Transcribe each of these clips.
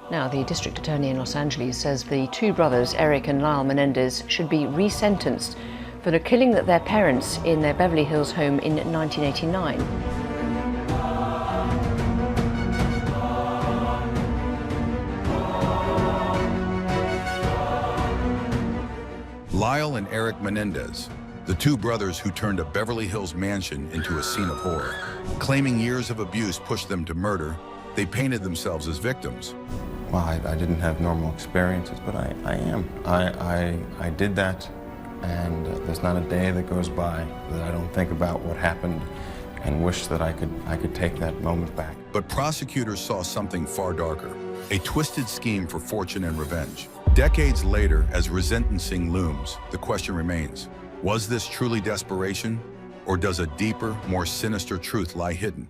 Now, the district attorney in Los Angeles says the two brothers, Erik and Lyle Menendez, should be resentenced for the killing of their parents in their Beverly Hills home in 1989. Lyle and Erik Menendez, the two brothers who turned a Beverly Hills mansion into a scene of horror. Claiming years of abuse pushed them to murder, they painted themselves as victims. Well, I didn't have normal experiences, but I am. I did that, and there's not a day that goes by that I don't think about what happened and wish that I could take that moment back. But prosecutors saw something far darker, a twisted scheme for fortune and revenge. Decades later, as resentencing looms, the question remains, was this truly desperation, or does a deeper, more sinister truth lie hidden?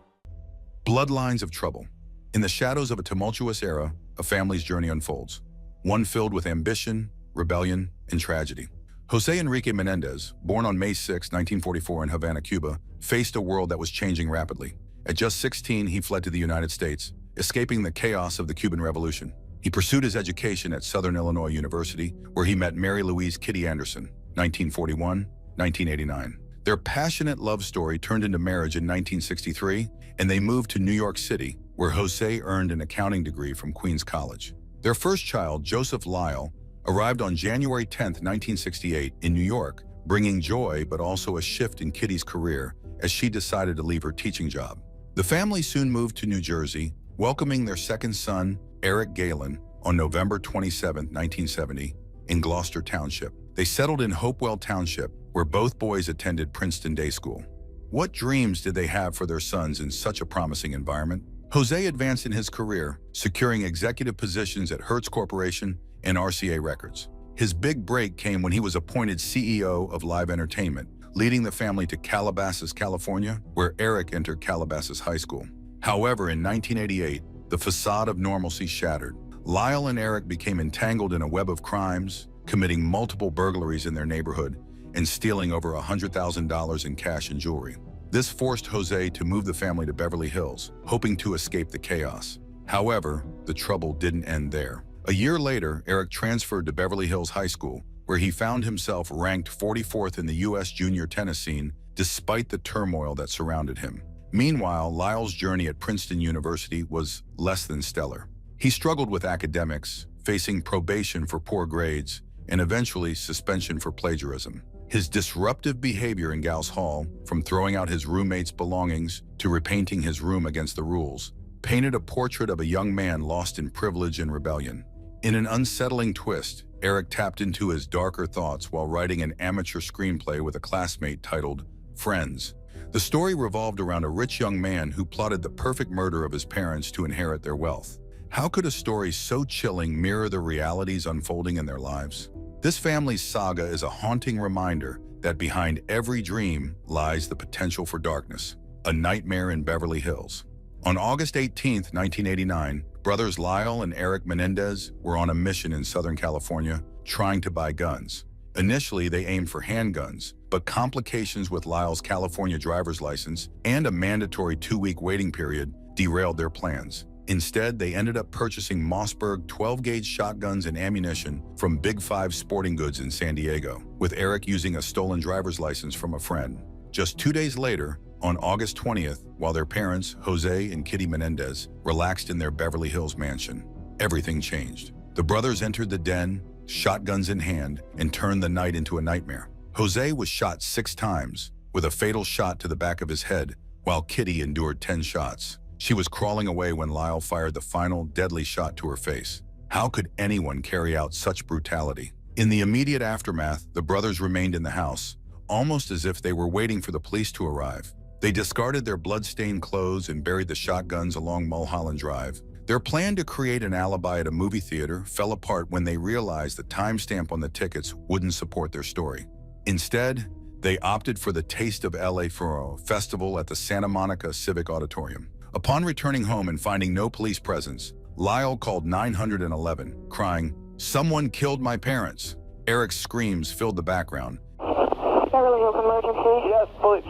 Bloodlines of trouble. In the shadows of a tumultuous era, a family's journey unfolds, one filled with ambition, rebellion, and tragedy. Jose Enrique Menendez, born on May 6, 1944 in Havana, Cuba, faced a world that was changing rapidly. At just 16, he fled to the United States, escaping the chaos of the Cuban Revolution. He pursued his education at Southern Illinois University, where he met Mary Louise Kitty Anderson, 1941-1989. Their passionate love story turned into marriage in 1963, and they moved to New York City, where Jose earned an accounting degree from Queens College. Their first child, Joseph Lyle, arrived on January 10, 1968 in New York, bringing joy but also a shift in Kitty's career as she decided to leave her teaching job. The family soon moved to New Jersey, welcoming their second son, Eric Galen, on November 27, 1970, in Gloucester Township. They settled in Hopewell Township, where both boys attended Princeton Day School. What dreams did they have for their sons in such a promising environment? Jose advanced in his career, securing executive positions at Hertz Corporation and RCA Records. His big break came when he was appointed CEO of Live Entertainment, leading the family to Calabasas, California, where Eric entered Calabasas High School. However, in 1988, the facade of normalcy shattered. Lyle and Erik became entangled in a web of crimes, committing multiple burglaries in their neighborhood and stealing over $100,000 in cash and jewelry. This forced Jose to move the family to Beverly Hills, hoping to escape the chaos. However, the trouble didn't end there. A year later, Erik transferred to Beverly Hills High School, where he found himself ranked 44th in the U.S. junior tennis scene, despite the turmoil that surrounded him. Meanwhile, Lyle's journey at Princeton University was less than stellar. He struggled with academics, facing probation for poor grades, and eventually suspension for plagiarism. His disruptive behavior in Gauss Hall, from throwing out his roommates' belongings to repainting his room against the rules, painted a portrait of a young man lost in privilege and rebellion. In an unsettling twist, Erik tapped into his darker thoughts while writing an amateur screenplay with a classmate titled Friends. The story revolved around a rich young man who plotted the perfect murder of his parents to inherit their wealth. How could a story so chilling mirror the realities unfolding in their lives? This family's saga is a haunting reminder that behind every dream lies the potential for darkness, a nightmare in Beverly Hills. On August 18, 1989, brothers Lyle and Erik Menendez were on a mission in Southern California, trying to buy guns. Initially, they aimed for handguns, but complications with Lyle's California driver's license and a mandatory 2-week waiting period derailed their plans. Instead, they ended up purchasing Mossberg 12-gauge shotguns and ammunition from Big 5 Sporting Goods in San Diego, with Erik using a stolen driver's license from a friend. Just 2 days later, on August 20th, while their parents, Jose and Kitty Menendez, relaxed in their Beverly Hills mansion, everything changed. The brothers entered the den, shotguns in hand, and turned the night into a nightmare. Jose was shot 6 times, with a fatal shot to the back of his head, while Kitty endured 10 shots. She was crawling away when Lyle fired the final deadly shot to her face. How could anyone carry out such brutality? In the immediate aftermath, the brothers remained in the house, almost as if they were waiting for the police to arrive. They discarded their blood-stained clothes and buried the shotguns along Mulholland Drive. Their plan to create an alibi at a movie theater fell apart when they realized the timestamp on the tickets wouldn't support their story. Instead, they opted for the Taste of LA for a festival at the Santa Monica Civic Auditorium. Upon returning home and finding no police presence, Lyle called 911, crying, "Someone killed my parents." Erik's screams filled the background. Beverly Hills emergency? Yes, police.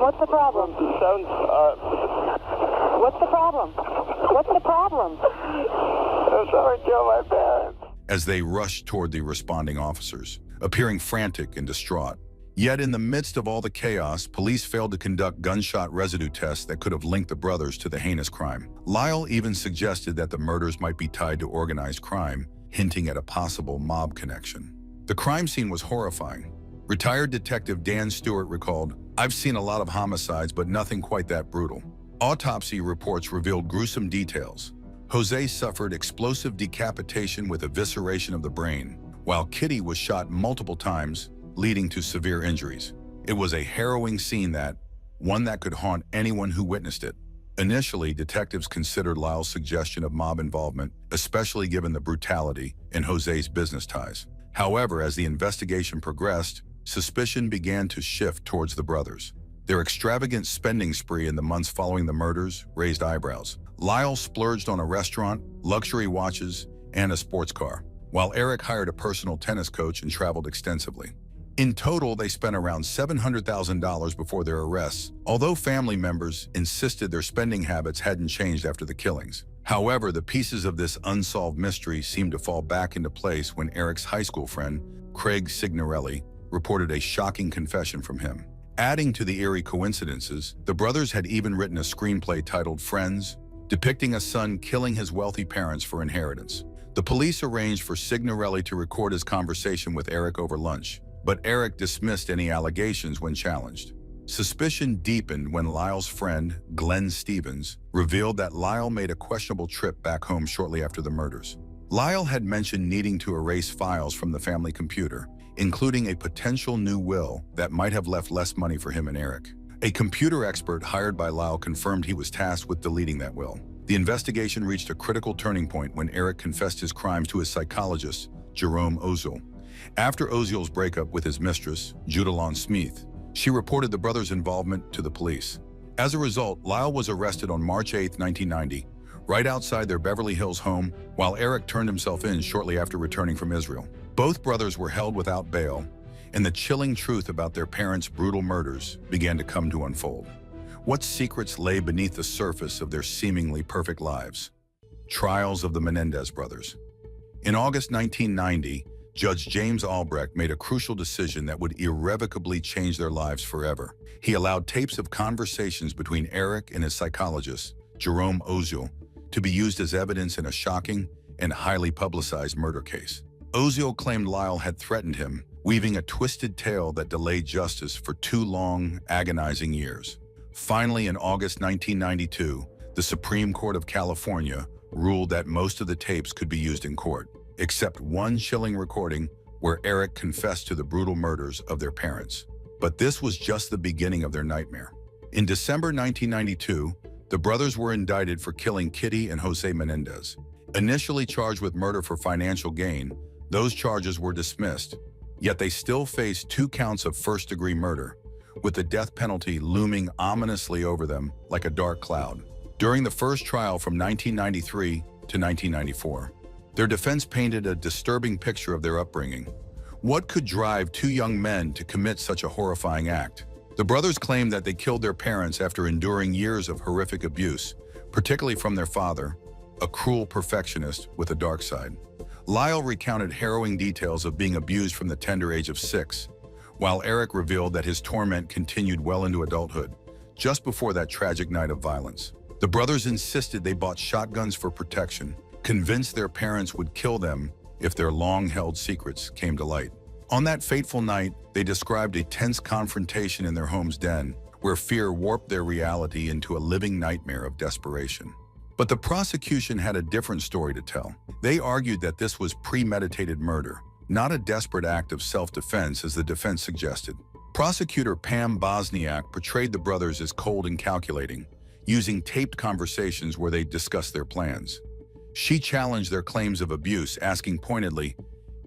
What's the problem? Sounds, What's the problem? What's the problem? Someone killed my parents. As they rushed toward the responding officers, appearing frantic and distraught. Yet in the midst of all the chaos, police failed to conduct gunshot residue tests that could have linked the brothers to the heinous crime. Lyle even suggested that the murders might be tied to organized crime, hinting at a possible mob connection. The crime scene was horrifying. Retired Detective Dan Stewart recalled, "I've seen a lot of homicides, but nothing quite that brutal." Autopsy reports revealed gruesome details. Jose suffered explosive decapitation with evisceration of the brain, while Kitty was shot multiple times, leading to severe injuries. It was a harrowing scene one that could haunt anyone who witnessed it. Initially, detectives considered Lyle's suggestion of mob involvement, especially given the brutality and Jose's business ties. However, as the investigation progressed, suspicion began to shift towards the brothers. Their extravagant spending spree in the months following the murders raised eyebrows. Lyle splurged on a restaurant, luxury watches, and a sports car, while Erik hired a personal tennis coach and traveled extensively. In total, they spent around $700,000 before their arrests, although family members insisted their spending habits hadn't changed after the killings. However, the pieces of this unsolved mystery seemed to fall back into place when Erik's high school friend, Craig Signorelli, reported a shocking confession from him. Adding to the eerie coincidences, the brothers had even written a screenplay titled Friends, depicting a son killing his wealthy parents for inheritance. The police arranged for Signorelli to record his conversation with Erik over lunch, but Erik dismissed any allegations when challenged. Suspicion deepened when Lyle's friend, Glenn Stevens, revealed that Lyle made a questionable trip back home shortly after the murders. Lyle had mentioned needing to erase files from the family computer, including a potential new will that might have left less money for him and Erik. A computer expert hired by Lyle confirmed he was tasked with deleting that will. The investigation reached a critical turning point when Erik confessed his crimes to his psychologist, Jerome Oziel. After Oziel's breakup with his mistress, Judalon Smith, she reported the brothers' involvement to the police. As a result, Lyle was arrested on March 8, 1990, right outside their Beverly Hills home, while Erik turned himself in shortly after returning from Israel. Both brothers were held without bail, and the chilling truth about their parents' brutal murders began to come to unfold. What secrets lay beneath the surface of their seemingly perfect lives? Trials of the Menendez brothers. In August 1990, Judge James Albrecht made a crucial decision that would irrevocably change their lives forever. He allowed tapes of conversations between Erik and his psychologist, Jerome Oziel, to be used as evidence in a shocking and highly publicized murder case. Oziel claimed Lyle had threatened him, weaving a twisted tale that delayed justice for 2 long, agonizing years. Finally, in August 1992, the Supreme Court of California ruled that most of the tapes could be used in court, except one chilling recording where Erik confessed to the brutal murders of their parents. But this was just the beginning of their nightmare. In December 1992, the brothers were indicted for killing Kitty and Jose Menendez. Initially charged with murder for financial gain, those charges were dismissed, yet they still faced 2 counts of first-degree murder, with the death penalty looming ominously over them like a dark cloud. During the first trial from 1993 to 1994, their defense painted a disturbing picture of their upbringing. What could drive 2 young men to commit such a horrifying act? The brothers claimed that they killed their parents after enduring years of horrific abuse, particularly from their father, a cruel perfectionist with a dark side. Lyle recounted harrowing details of being abused from the tender age of 6, while Erik revealed that his torment continued well into adulthood, just before that tragic night of violence. The brothers insisted they bought shotguns for protection, convinced their parents would kill them if their long-held secrets came to light. On that fateful night, they described a tense confrontation in their home's den, where fear warped their reality into a living nightmare of desperation. But the prosecution had a different story to tell. They argued that this was premeditated murder, not a desperate act of self-defense as the defense suggested. Prosecutor Pam Bosniak portrayed the brothers as cold and calculating, using taped conversations where they discussed their plans. She challenged their claims of abuse, asking pointedly,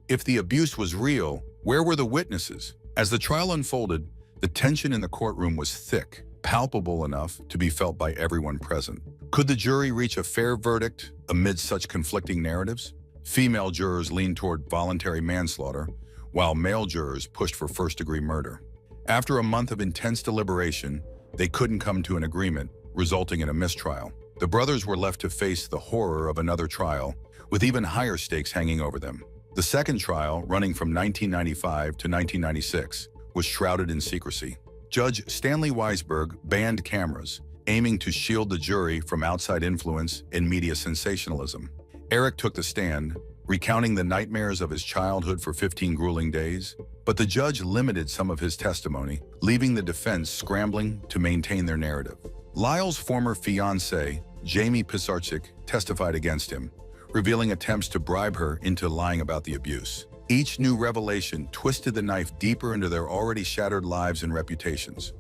if the abuse was real, where were the witnesses? As the trial unfolded, the tension in the courtroom was thick, palpable enough to be felt by everyone present. Could the jury reach a fair verdict amid such conflicting narratives? Female jurors leaned toward voluntary manslaughter, while male jurors pushed for first-degree murder. After a month of intense deliberation, they couldn't come to an agreement, resulting in a mistrial. the brothers were left to face the horror of another trial, with even higher stakes hanging over them. The second trial, running from 1995 to 1996, was shrouded in secrecy. Judge Stanley Weisberg banned cameras, aiming to shield the jury from outside influence and media sensationalism. Erik took the stand, recounting the nightmares of his childhood for 15 grueling days, but the judge limited some of his testimony, leaving the defense scrambling to maintain their narrative. Lyle's former fiancée, Jamie Pisarcik, testified against him, revealing attempts to bribe her into lying about the abuse. Each new revelation twisted the knife deeper into their already shattered lives and reputations.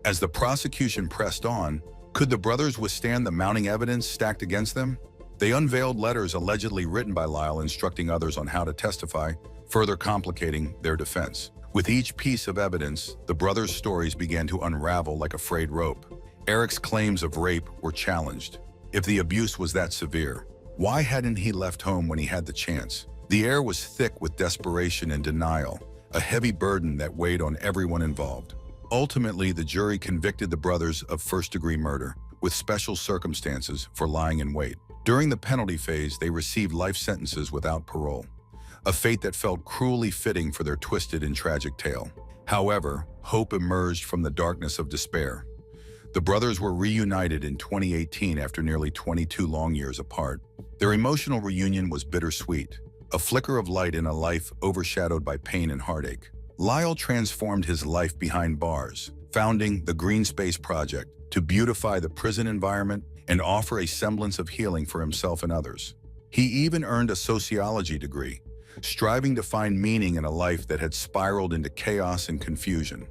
As the prosecution pressed on, could the brothers withstand the mounting evidence stacked against them? They unveiled letters allegedly written by Lyle instructing others on how to testify, further complicating their defense. With each piece of evidence, the brothers' stories began to unravel like a frayed rope. Erik's claims of rape were challenged. If the abuse was that severe, why hadn't he left home when he had the chance? The air was thick with desperation and denial, a heavy burden that weighed on everyone involved. Ultimately, the jury convicted the brothers of first-degree murder, with special circumstances for lying in wait. During the penalty phase, they received life sentences without parole, a fate that felt cruelly fitting for their twisted and tragic tale. However, hope emerged from the darkness of despair. The brothers were reunited in 2018 after nearly 22 long years apart. Their emotional reunion was bittersweet, a flicker of light in a life overshadowed by pain and heartache. Lyle transformed his life behind bars, founding the Green Space Project to beautify the prison environment and offer a semblance of healing for himself and others. He even earned a sociology degree, striving to find meaning in a life that had spiraled into chaos and confusion.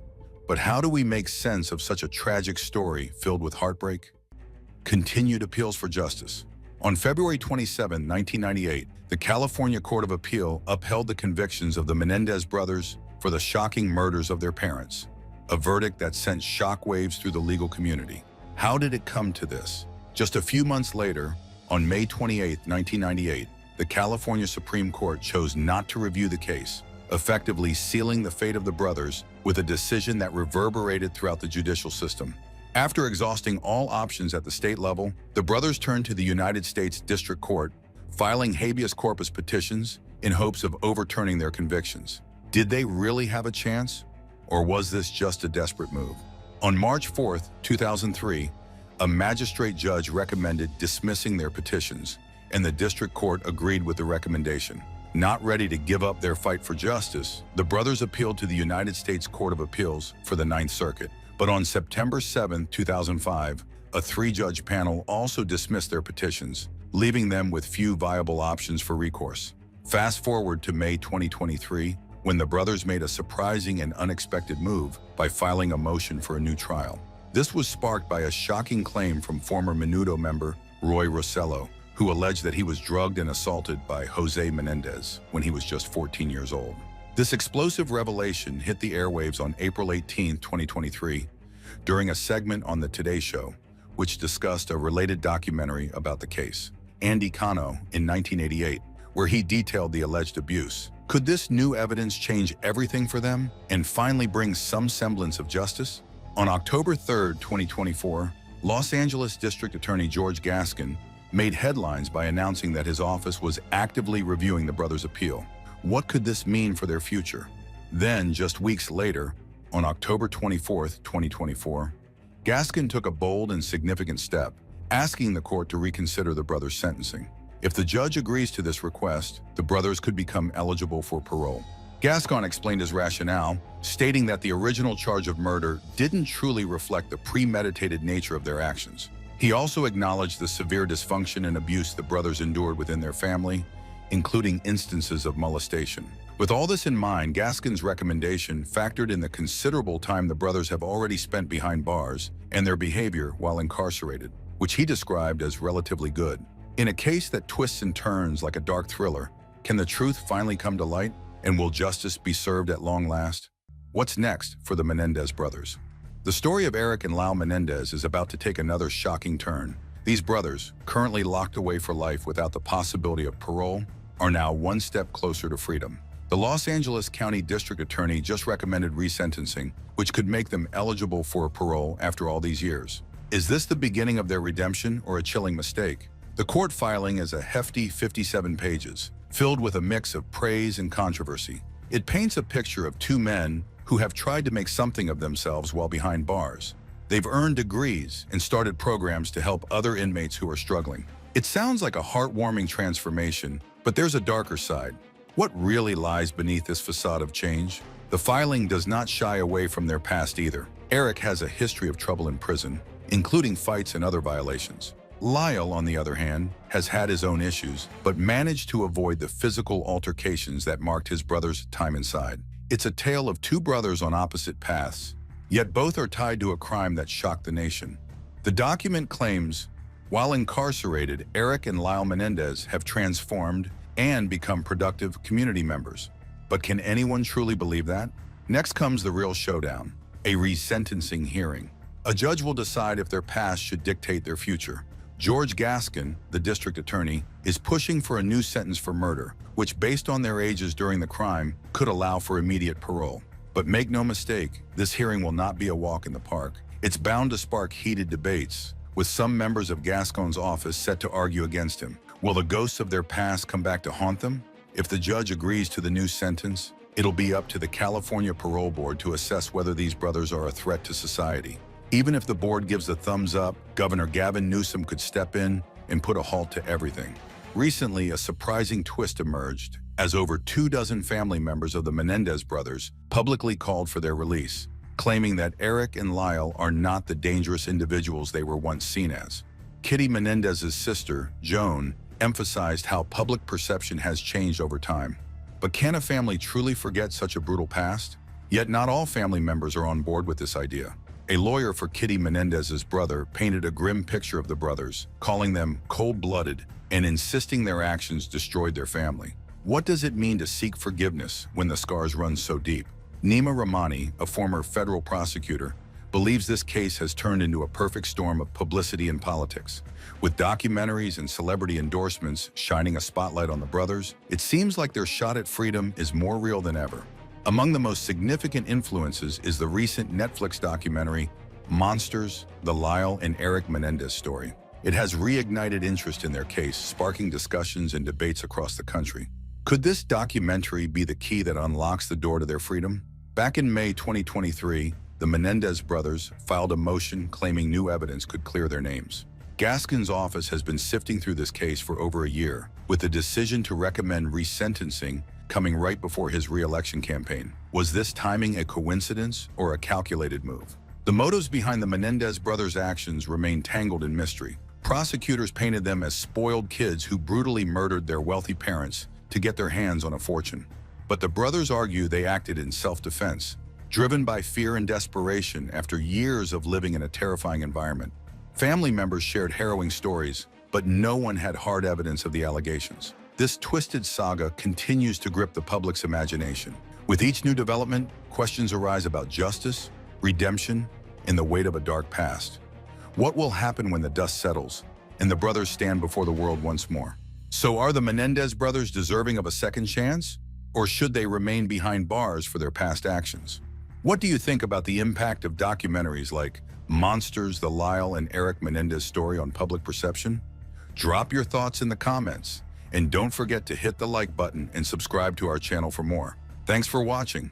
But how do we make sense of such a tragic story filled with heartbreak? Continued appeals for justice. On February 27, 1998, the California Court of Appeal upheld the convictions of the Menendez brothers for the shocking murders of their parents, a verdict that sent shockwaves through the legal community. How did it come to this? Just a few months later, on May 28, 1998, the California Supreme Court chose not to review the case, effectively sealing the fate of the brothers with a decision that reverberated throughout the judicial system. After exhausting all options at the state level, the brothers turned to the United States District Court, filing habeas corpus petitions in hopes of overturning their convictions. Did they really have a chance, or was this just a desperate move? On March 4, 2003, a magistrate judge recommended dismissing their petitions, and the district court agreed with the recommendation. Not ready to give up their fight for justice, the brothers appealed to the United States Court of Appeals for the Ninth Circuit. But on September 7, 2005, a three-judge panel also dismissed their petitions, leaving them with few viable options for recourse. Fast forward to May 2023, when the brothers made a surprising and unexpected move by filing a motion for a new trial. This was sparked by a shocking claim from former Menudo member Roy Rosello, who alleged that he was drugged and assaulted by Jose Menendez when he was just 14 years old. This explosive revelation hit the airwaves on April 18, 2023, during a segment on The Today Show, which discussed a related documentary about the case, Andy Cano, in 1988, where he detailed the alleged abuse. Could this new evidence change everything for them and finally bring some semblance of justice? On October 3, 2024, Los Angeles District Attorney George Gascon made headlines by announcing that his office was actively reviewing the brothers' appeal. What could this mean for their future? Then, just weeks later, on October 24, 2024, Gascon took a bold and significant step, asking the court to reconsider the brothers' sentencing. If the judge agrees to this request, the brothers could become eligible for parole. Gascon explained his rationale, stating that the original charge of murder didn't truly reflect the premeditated nature of their actions. He also acknowledged the severe dysfunction and abuse the brothers endured within their family, including instances of molestation. With all this in mind, Gascon's recommendation factored in the considerable time the brothers have already spent behind bars and their behavior while incarcerated, which he described as relatively good. In a case that twists and turns like a dark thriller, can the truth finally come to light, and will justice be served at long last? What's next for the Menendez brothers? The story of Erik and Lyle Menendez is about to take another shocking turn. These brothers, currently locked away for life without the possibility of parole, are now one step closer to freedom. The Los Angeles County District Attorney just recommended resentencing, which could make them eligible for parole after all these years. Is this the beginning of their redemption or a chilling mistake? The court filing is a hefty 57 pages, filled with a mix of praise and controversy. It paints a picture of two men who have tried to make something of themselves while behind bars. They've earned degrees and started programs to help other inmates who are struggling. It sounds like a heartwarming transformation, but there's a darker side. What really lies beneath this facade of change? The filing does not shy away from their past either. Erik has a history of trouble in prison, including fights and other violations. Lyle, on the other hand, has had his own issues, but managed to avoid the physical altercations that marked his brother's time inside. It's a tale of two brothers on opposite paths, yet both are tied to a crime that shocked the nation. The document claims, while incarcerated, Erik and Lyle Menendez have transformed and become productive community members. But can anyone truly believe that? Next comes the real showdown, a resentencing hearing. A judge will decide if their past should dictate their future. George Gaskin, the district attorney, is pushing for a new sentence for murder, which, based on their ages during the crime, could allow for immediate parole. But make no mistake, this hearing will not be a walk in the park. It's bound to spark heated debates, with some members of Gascon's office set to argue against him. Will the ghosts of their past come back to haunt them? If the judge agrees to the new sentence, it'll be up to the California Parole Board to assess whether these brothers are a threat to society. Even if the board gives a thumbs up, Governor Gavin Newsom could step in and put a halt to everything. Recently, a surprising twist emerged as over 24 family members of the Menendez brothers publicly called for their release, claiming that Erik and Lyle are not the dangerous individuals they were once seen as. Kitty Menendez's sister, Joan, emphasized how public perception has changed over time. But can a family truly forget such a brutal past? Yet not all family members are on board with this idea. A lawyer for Kitty Menendez's brother painted a grim picture of the brothers, calling them cold-blooded and insisting their actions destroyed their family. What does it mean to seek forgiveness when the scars run so deep? Nima Rahmani, a former federal prosecutor, believes this case has turned into a perfect storm of publicity and politics. With documentaries and celebrity endorsements shining a spotlight on the brothers, it seems like their shot at freedom is more real than ever. Among the most significant influences is the recent Netflix documentary, Monsters, the Lyle and Erik Menendez story. It has reignited interest in their case, sparking discussions and debates across the country. Could this documentary be the key that unlocks the door to their freedom? Back in May 2023, the Menendez brothers filed a motion claiming new evidence could clear their names. Gaskin's office has been sifting through this case for over a year, with the decision to recommend resentencing coming right before his re-election campaign. Was this timing a coincidence or a calculated move? The motives behind the Menendez brothers' actions remain tangled in mystery. Prosecutors painted them as spoiled kids who brutally murdered their wealthy parents to get their hands on a fortune. But the brothers argue they acted in self-defense, driven by fear and desperation after years of living in a terrifying environment. Family members shared harrowing stories, but no one had hard evidence of the allegations. This twisted saga continues to grip the public's imagination. With each new development, questions arise about justice, redemption, and the weight of a dark past. What will happen when the dust settles and the brothers stand before the world once more? So are the Menendez brothers deserving of a second chance? Or should they remain behind bars for their past actions? What do you think about the impact of documentaries like Monsters, the Lyle and Erik Menendez story on public perception? Drop your thoughts in the comments. And don't forget to hit the like button and subscribe to our channel for more. Thanks for watching.